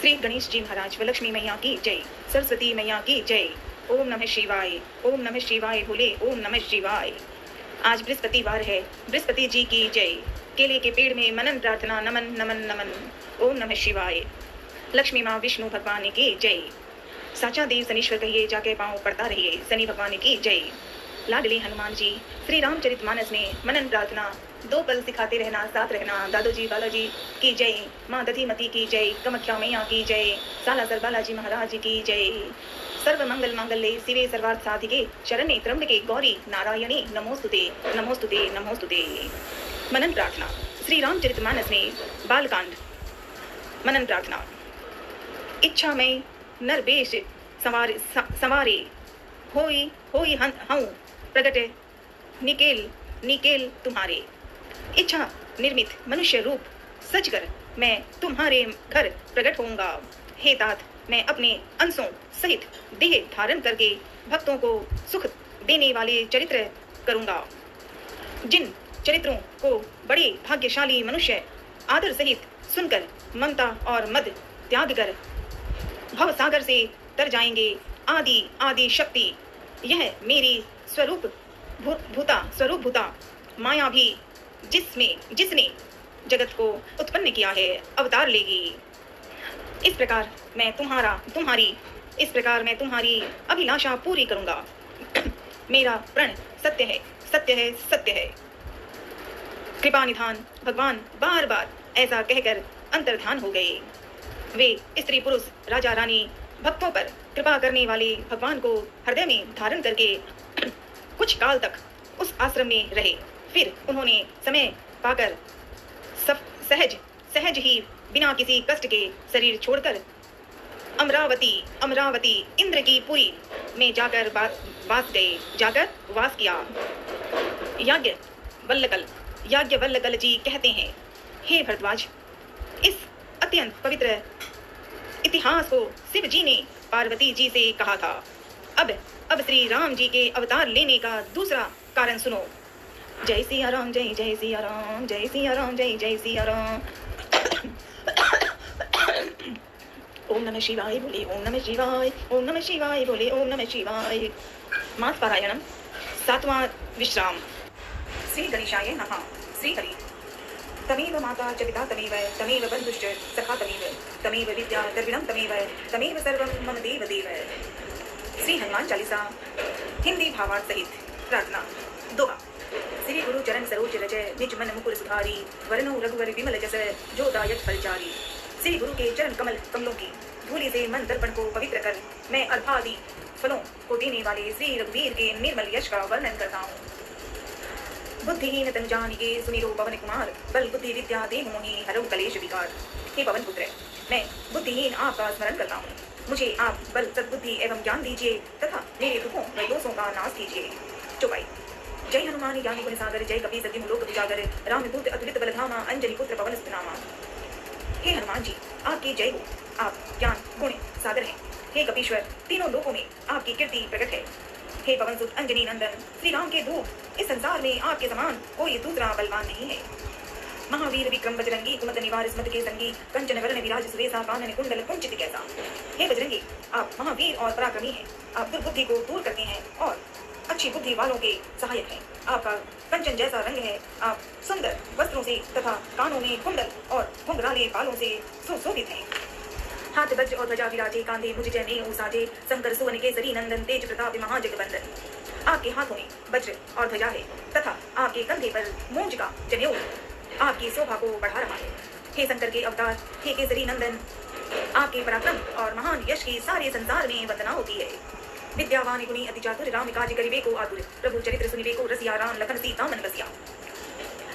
श्री गणेश जी महाराज व लक्ष्मी मैया की जय, सरस्वती मैया की जय। ओम नमः शिवाय, ओम नमः शिवाय बोले, ओम नमः शिवाय। आज बृहस्पतिवार है, बृहस्पति जी की जय। केले के पेड़ में मनन प्रार्थना, नमन नमन नमन। ओम नमः शिवाय। लक्ष्मी माँ विष्णु भगवान की जय। साचा देव शनीश्वर कहिए, जाके पाँव पड़ता रहिए, शनि भगवान की जय। लाडले हनुमान जी श्री रामचरितमानस में मनन प्रार्थना, 2 पल सिखाते रहना, साथ रहना। दादोजी बालाजी की जय, माँ दधिमती की जय, कमख्या मैया की जय, सालासर बालाजी महाराज की जय। सर्व मंगल मांगल्ये शिवे सर्वार्थ साधिके, शरण्ये त्र्यंबके गौरी नारायणी नमोस्तुते नमोस्तुते नमोस्तुते। मनन प्रार्थना श्री रामचरितमानस में बालकांड। मनन प्रार्थना। इच्छा में नरवेश संवारे होई हूँ प्रगट निकेल निकेल तुम्हारे। इच्छा निर्मित मनुष्य रूप सच कर मैं तुम्हारे घर प्रकट होऊंगा। हे तात, मैं अपने अंशों सहित देह धारण करके भक्तों को सुख देने वाले चरित्र करूंगा। जिन चरित्रों को बड़े भाग्यशाली मनुष्य आदर सहित सुनकर ममता और मद त्याग कर भव सागर से तर जाएंगे। आदि आदि शक्ति यह मेरी स्वरूप भूता माया भी जिसने जगत को उत्पन्न किया है अवतार लेगी। इस प्रकार मैं तुम्हारी अभिलाषा पूरी करूंगा। मेरा प्रण सत्य है, सत्य है, सत्य है। कृपा निधान भगवान बार बार ऐसा कहकर अंतर्धान हो गए। वे स्त्री पुरुष राजा रानी भक्तों पर कृपा करने वाले भगवान को हृदय में धारण करके कुछ काल तक उस आश्रम में रहे। फिर उन्होंने समय पाकर सहज ही बिना किसी कष्ट के शरीर छोड़कर अमरावती इंद्र की पुरी में जाकर वास किया। याज्ञवल्लकल जी कहते हैं, हे भरद्वाज, इस अत्यंत पवित्र इतिहास को शिव जी ने पार्वती जी से कहा था। अब श्री राम जी के अवतार लेने का दूसरा कारण सुनो। जय सिया राम, जय जय सिया राम, जय सिया राम, जय जय सिया राम। ओम नमः शिवाय बोले, ओम नमः शिवाय, ओम नमः शिवाय बोले, ओम नमः शिवाय। मास पारायणम, 7वां विश्राम। श्री गणेशाय नमः। श्री हरि। तमेव माता च पिता तमेव बंधुश्च सखा तमेव विद्या द्रविणं तमेव सर्वं मम देव देव। श्री हनुमान चालीसा हिंदी भावार्थ सहित प्रार्थना। दोहा। श्री गुरु चरण सरोज रज, निज मन मुकुर सुधारी, वरनो रघुवर विमल जस, जो दायक फलचारी। श्री गुरु के चरण कमलों की धूलि से मन दर्पण को पवित्र कर मैं अर्घादि फलों को देने वाले श्री रघुवीर के निर्मल यश का वर्णन करता हूँ। बुद्धिहीन तनु जानिके सुमिरो पवन कुमार, बल बुद्धि विद्या देव मोहि हरौ कलेश विकार। हे पवन पुत्र, मैं बुद्धिहीन आपका स्मरण करता हूँ। मुझे आप बल सद्बुद्धि एवं ज्ञान दीजिए तथा मेरे दुखों व दोषों का नाश कीजिए। चौपाई। जय हनुमान ज्ञानी गुण सागर, जय कपि सति लोक उजागर, रामदूत अतुलित बलधामा, अंजनी पुत्र पवन सुनामा। हे हनुमान जी, आपकी जय हो। आप ज्ञान गुण सागर हैं। हे कपीश्वर, तीनों लोकों में आपकी कीर्ति प्रकट है। हे पवनसुत अंजनी नंदन, श्री राम के दूत, इस संसार में आपके समान कोई दूसरा बलवान नहीं है। महावीर विक्रम बजरंगी, कुमत निवार स्मत के संगी, कंचन वरण विराज सुवेसा, कानन कुंडल कुंचित कैसा। हे बजरंगी, आप महावीर और पराक्रमी हैं। आप दुर्बुद्धि को दूर करते हैं और अच्छी बुद्धि वालों के सहायक हैं। आपका कंचन जैसा रंग है। आप सुंदर वस्त्रों से तथा कानों में कुंडल और घुंघराले बालों से सुशोभित हैं। हाथ वज्र और ध्वजा विराजे, कांधे मुझ जय साजे, शंकर सुवन केसरी नंदन, तेज प्रताप महाजगबंदन। आपके हाथों में वज्र और ध्वजा है तथा आपके कंधे पर मूंज का जनेऊ आपकी शोभा को बढ़ा रहा है। हे शंकर के अवतार, हे केसरी नंदन, आपके पराक्रम और महान यश की सारे संसार में वंदना होती है। विद्यावान गुणी अति चातुर, राम काज करिबे को आतुर, प्रभु चरित्र सुनिबे को रसिया, राम लखन सीता मन बसिया।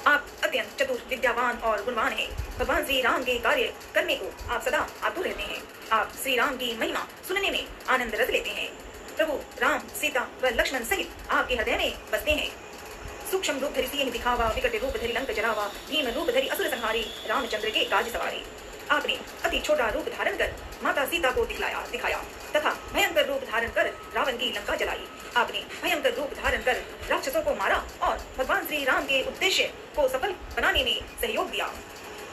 आप अत्यंत चतुर, विद्यावान और गुणवान हैं। भगवान श्री राम के कार्य करने को आप सदा आतुर रहते हैं। आप श्री राम की महिमा सुनने में आनंद रस लेते हैं। प्रभु राम, सीता व लक्ष्मण सहित आपके हृदय में बसते हैं। सूक्ष्म रूप धरि सिंह दिखावा, विकट रूप धरि लंक जरावा, भीम रूप धरि असुर संहारी, रामचंद्र के काज सवारी। आपने अति छोटा रूप धारण कर माता सीता को दिखाया तथा भयंकर रूप धारण कर रावण की लंका जलाई। आपने भयंकर रूप धारण कर राक्षसों को मारा और भगवान श्री राम के उद्देश्य को सफल बनाने में सहयोग दिया।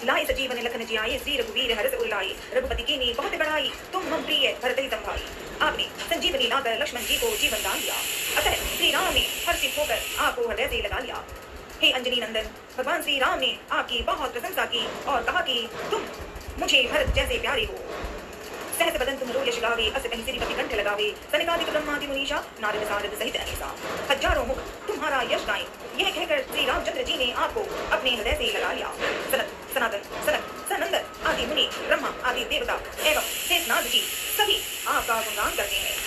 लाए सजीवन लखन जियाए, श्री रघुवीर हरष उर लाए, रघुपति कीन्ही बहुत बड़ाई, तुम मम प्रिय भरत ही संभाई। आपने संजीवनी लाकर लक्ष्मण जी को जीवन दान दिया, अतः श्री राम ने हर्षित होकर आपको हृदय से लगा लिया। हे अंजनी नंदन, भगवान श्री राम ने आपकी बहुत प्रशंसा की और कहा कि तुम मुझे भरत जैसे प्यारे हो। सहस बदन तुमरो यश गावे, अस कहीं सिरि कपि कंठ लगावे, सनकादिक ब्रह्मादि मुनीषा नारद सारद सहित अनेसा। हजारों मुख तुम्हारा यश गाएं, यह कहकर श्री रामचंद्र जी ने आपको अपने हृदय से लगा लिया। सनत, सनातन, सनक, सनंदन आदि मुनि, ब्रह्मा आदि देवता एवं शेषनाग जी सभी आपका गुणगान करते हैं।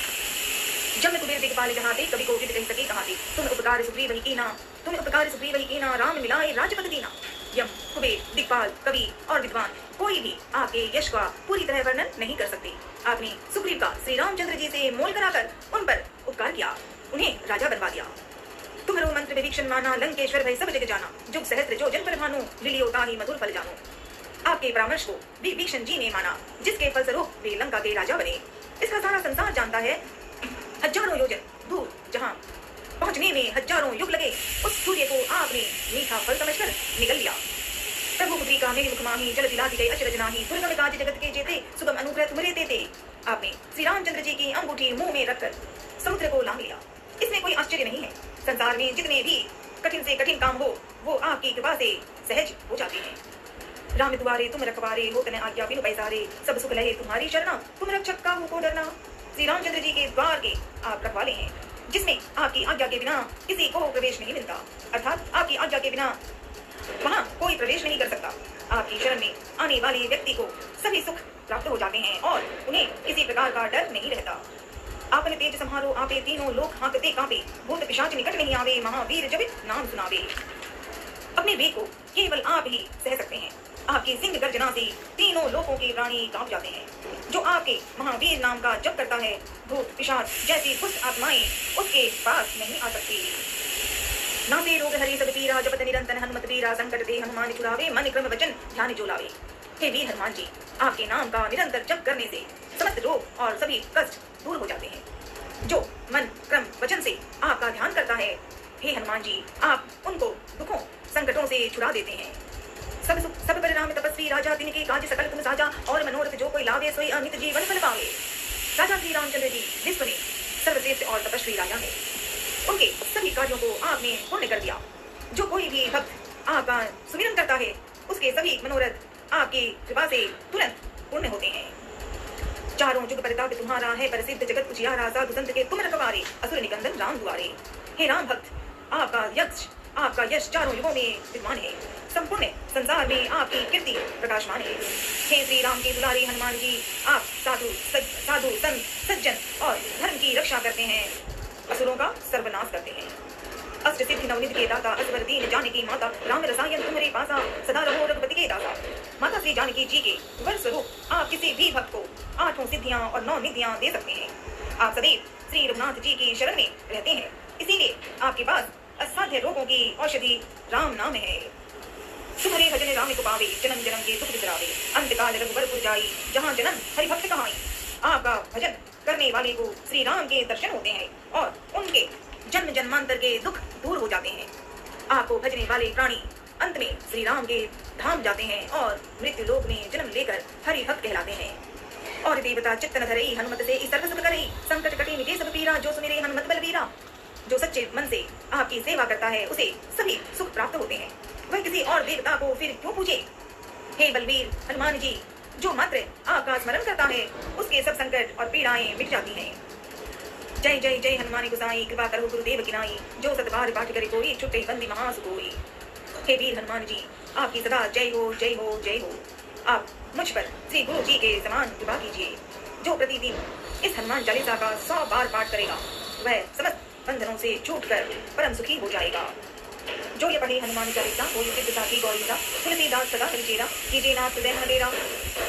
जब कुबेर दिखपाल जहाते, कभी को कह सके कहाते, तुम उपकार सुग्रीव ही कीना, तुम उपकार सुग्रीव ही कीना, राम मिलाए राजपद दीना। यम, कुबेर, दिक्पाल, कवि और विद्वान कोई भी आपके यश का पूरी तरह वर्णन नहीं कर सकते। आपने सुग्रीव का श्री रामचंद्र जी से मोल कराकर उन पर उपकार किया, उन्हें राजा बनवा दिया। तुम्हारो मंत्र विभीषण माना, लंकेश्वर भय सब जग जाना, जुग सहस्त्र जो जन पर भानु, लिलियो ताहि मधुर फल जानो। आपके परामर्श को विभीषण जी ने माना, जिसके फलस्वरूप वे लंका के राजा बने। इसका सारा संसार जानता है, हजारों योजन दूर जहाँ पहुंचने में हजारों युग लगे, उस सूर्य को आपने मीठा फल समझकर निगल लिया। प्रभु पुत्री का मेरे मुख माही, जल दिला गए अचरज नाही, दुर्गम काज जगत के जेते, सुगम अनुग्रह तुम्हारे देते। आपने श्री रामचंद्र जी की अंगूठी मुंह में रखकर समुद्र को लांघ लिया। इसमें कोई आश्चर्य नहीं है, संसार में जितने भी कठिन से कठिन काम हो, वो आपकी कृपा से सहज हो जाते हैं। राम दुआरे तुम रखवारे, हो तन आज्ञा बिनु पैसारे, सब सुख लहे तुम्हारी शरणा, तुम रक्षक काहू को डरना। श्री रामचंद्र जी के द्वार के आप रखवाले हैं, जिसमें आपकी आज्ञा के बिना किसी को प्रवेश नहीं मिलता, अर्थात आपकी आज्ञा के बिना वहाँ कोई प्रवेश नहीं कर सकता। आपकी शरण में आने वाले व्यक्ति को सभी सुख प्राप्त हो जाते हैं और उन्हें किसी प्रकार का डर नहीं रहता। आपने तेज संहारो आपे, तीनों लोक हाँकते कांपे, भूत पिशाच निकट नहीं आवे, महावीर जब नाम सुनावे। अपने वेग को केवल आप ही सह सकते हैं। आपकी सिंह गर्जना से तीनों लोकों के प्राणी कांप जाते हैं। जो आपके महावीर नाम का जप करता है, भूत पिशाच जैसी दुष्ट आत्माएं उसके पास नहीं आ सकती। नासे रोग हरि सब पीरा, जपत निरंतर हनुमत वीरा, संकट दे हनुमान छुड़ावे, मन क्रम वचन ध्यान जो लावे। हे वीर हनुमान जी, आपके नाम का निरंतर जप करने से समस्त रोग और सभी कष्ट दूर हो जाते हैं। जो मन क्रम वचन से आपका ध्यान करता है, हे हनुमान जी, आप उनको दुखों संकटों से छुड़ा देते हैं। सब पर राम तपस्वी राजा, तिनके काज सकल तुम साजा, और मनोरथ जो कोई लावे, सोई अमित जीवन फल पावे। राजा श्री रामचंद्र जी विश्व में सर्वश्रेष्ठ और तपस्वी राजा है। उनके सभी कार्यों को आपने पूर्ण कर दिया। जो कोई भी भक्त आपका सुमिरन करता है, उसके सभी मनोरथ आपकी कृपा से तुरंत पूर्ण होते हैं। चारों जुग प्रताप तुम्हारा है, प्रसिद्ध जगत उजियारा, साधु संत के तुम रखवारे, असुर निकंदन राम दुआरे। हे राम भक्त, आपका यश चारों युगों में विद्यमान है, संपूर्ण संसार में आपकी कीर्ति प्रकाशमान है। हे श्री राम के दुलारे हनुमान जी, आप साधु संत सज्जन और धर्म की रक्षा करते हैं, असुरों का सर्वनाश करते हैं। अष्ट सिद्धि नवनिधि के दाता, असवर दीन जानकी माता, राम रसायन तुम्हारे पासा, सदा रहो रघुपति के दासा। माता श्री जानकी जी के वर स्वरूप आप किसी भी भक्त को 8 सिद्धियां और 9 निधियां दे सकते हैं। आप सदैव श्री रघुनाथ जी की शरण में रहते हैं, इसीलिए आपके पास असाध्य रोगों की औषधि राम नाम है। तुम्हारे भजन राम को पावे, जन्म जन्म के दुख बिसरावे, अंतकाल रघुबर जाई, जहाँ जन्म हरि भक्त कहाई। आपका भजन करने वाले को श्री राम के दर्शन होते हैं और उनके जन्म जन्मांतर के दुख दूर हो जाते हैं। आपको भजने वाले प्राणी अंत में श्री राम के धाम जाते हैं और मृत्यु लोक में जन्म लेकर हरि भक्त कहलाते हैं। और देवता चित्तन धरई, हनुमत से सर्व सुख करई, संकट कटे मिटे सब पीरा, जो सुमिरे हनुमत बलबीरा। जो सच्चे मन से आपकी सेवा करता है, उसे सभी सुख प्राप्त होते हैं। वह किसी और देवता को फिर क्यों पूछे। हे बलवीर हनुमान जी, जो मात्र आपका स्मरण करता है, उसके सब संकट और पीड़ाएं मिट जाती हैं। जय जय जय हनुमान गोसाई, कृपा करो गुरुदेव की नाई, जो सतबार पाठ करे कोई, छुट्टे बंदी महासुकोई। हे वीर हनुमान जी, आपकी सदा जय हो जय हो जय हो। आप मुझ पर श्री गुरु जी के समान कृपा कीजिए। जो प्रतिदिन इस हनुमान चालीसा का 100 बार पाठ करेगा, वह समस्त बंधनों से छूटकर परम सुखी हो जाएगा। जो ये पढ़े हनुमान चालीसा, वो सिद्ध साखी गौरीसा, तुलसीदास सदा हरिचेरा, कीजिए नाथ हृदय हरेरा।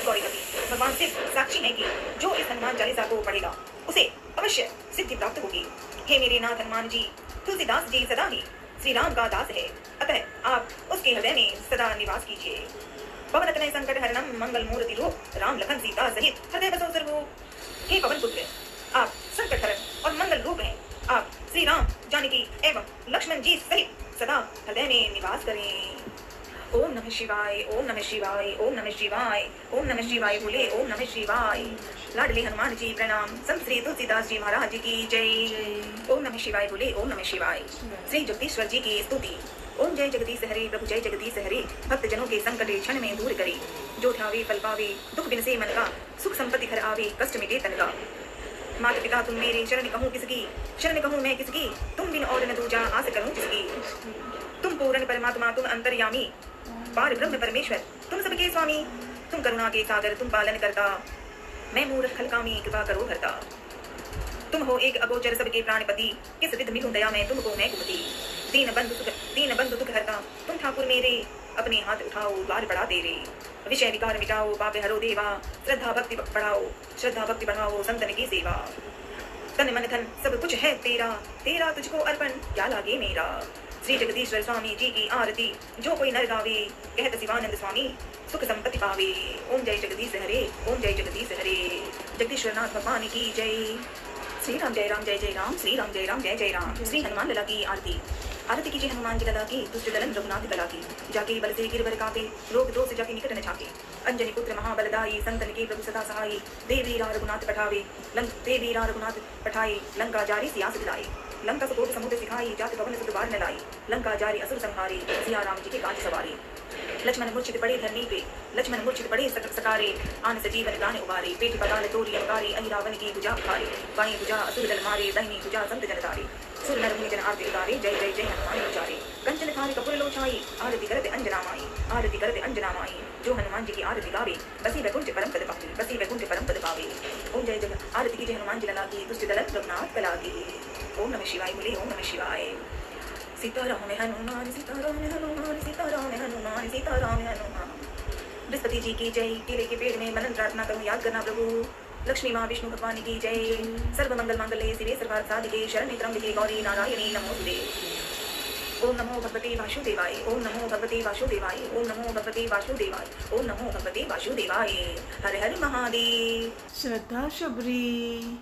गौरीपति भगवान सिद्ध साक्षी है कि जो इस हनुमान चालीसा को पढ़ेगा, उसे अवश्य सिद्धि प्राप्त होगी। हे मेरे नाथ हनुमान जी, तुलसीदास जी सदा ही श्री राम का दास है, अतः आप उसके हृदय में सदा निवास कीजिए। पवन तनय संकट हरणम, मंगल मूर्ति रूप, राम लखन सीता सहित हृदय बसो सर्वरूप। हे पवन पुत्र, आप संकट हरण और मंगल रूप हैं। आप श्री राम जानकी एवं लक्ष्मण जी सहित सदा हृदय में निवास करें। ओम नमः शिवाय, ओम नमः शिवाय, ओम नमः शिवाय, ओम नमः शिवाय बोले ओम नमः शिवाय। लाडले हनुमान जी प्रणाम, संत श्री तुलसीदास जी महाराज की जय। ओम नमः शिवाय बोले ओम नमः शिवाय। श्री जगदीश्वर जी की स्तुति। ओम जय जगदीश हरे, प्रभु जय जगदीश हरे। भक्त जनों के संकट क्षण में दूर करे, जो ध्यावे फल पावे, दुख बिन से मन का, सुख संपत्ति घर आवे, कष्ट मिटे तन का। माता पिता तुम मेरे, शरण कहूँ किसकी, शरण कहूँ मैं किसकी, तुम बिन और न दूजा आस करूँ किसकी। तुम पूर्ण परमात्मा, तुम अंतर्यामी, पार ब्रह्म परमेश्वर, तुम सबके स्वामी, तुम करुणा के सागर, तुम पालन करता, मैं मूर्ख खलकामी, कृपा करो भरता। तुम हो एक अगोचर सबके प्राणपति, किस विध मिलूं दया मैं तुमको मैं कुमति। दीन बंधु दुख हरता, तुम ठाकुर मेरे, अपने हाथ उठाओ द्वार बढ़ा तेरे। विषय विकार मिटाओ, पाप हरो देवा, श्रद्धा भक्ति बढ़ाओ, श्रद्धा भक्ति बढ़ाओ, संतन की सेवा। तन मन धन सब कुछ है तेरा, तेरा तुझको अर्पण क्या लागे मेरा। श्री जगदीश्वर स्वामी जी की आरती, जो कोई नर गावे, कहत शिवानंद स्वामी, सुख संपत्ति पावे। ओम जय जगदीश हरे, ओम जय जगदीश हरे। जगदीश्वर नाथ भगवान की जय। श्री राम जय राम जय जय राम, श्री राम जय राम जय जय राम। श्री हनुमान लला की आरती। आरती कीजिए हनुमान जी लला की, दुष्ट दलन रघुनाथ लला की। जाके बल से गिरवर कापे, रोग दोष जाके निकट न झाके। अंजनी पुत्र महाबलदाई, संतन के प्रभु सदा सहाई। देवीरा रघुनाथ पठावे, देवीरा रघुनाथ पठाए, लंका जारी सियास दिलाए। लंका सुकोट समुद्र सिखाई, जात पवन सुत बार न लाई। लंका जारी असुर संहारी, सिया राम जी के काज सवारी। लक्ष्मण मूर्छित पड़े धरनी पे, लक्ष्मण मूर्छित पड़े सकारे। आन सजीवन प्राण उबारे, पेट पताल तोरी अंगारे। अहि रावण की भुजा उखारे, बाई भुजा असुर दल मारे। दाहिनी भुजा संत जन तारे, सुर नर मुनि जन आरती उतारे। जय जय जय हनुमान उचारे। कंचन थारी कपूर लोचाई, आरती करते अंजना माई, आरती करते अंजना माई। जो हनुमान जी की आरती गावे, बसी वैकुंठ परम पद पावे, बसी वैकुंठ परम पद पावे। ओम जय जय आरती कीजिए हनुमान जी लला की, दुष्ट दलन रघुनाथ कला की। ओम नमः शिवाय बोले ओम नमः शिवाय। सीताराम हनुमान, सीताराम हनुमान, सीताराम हनुमान, सीताराम हनुमान। बृहस्पति जी की जय। केले के पेड़ में मनन प्रार्थना करूं, याद करना प्रभु। लक्ष्मी माँ विष्णु भगवान की जय। सर्व मंगल मांगल्ये शिवे सर्वार्थ साधिके, शरण्ये त्र्यंबके गौरी नारायणी नमोस्तुते। ओम नमो भगवते वासुदेवाय, ओम नमो भगवते वासुदेवाय, ओम नमो भगवते वासुदेवाय, ओम नमो भगवते वासुदेवाय। हर हर महादेव। श्रद्धा शबरी।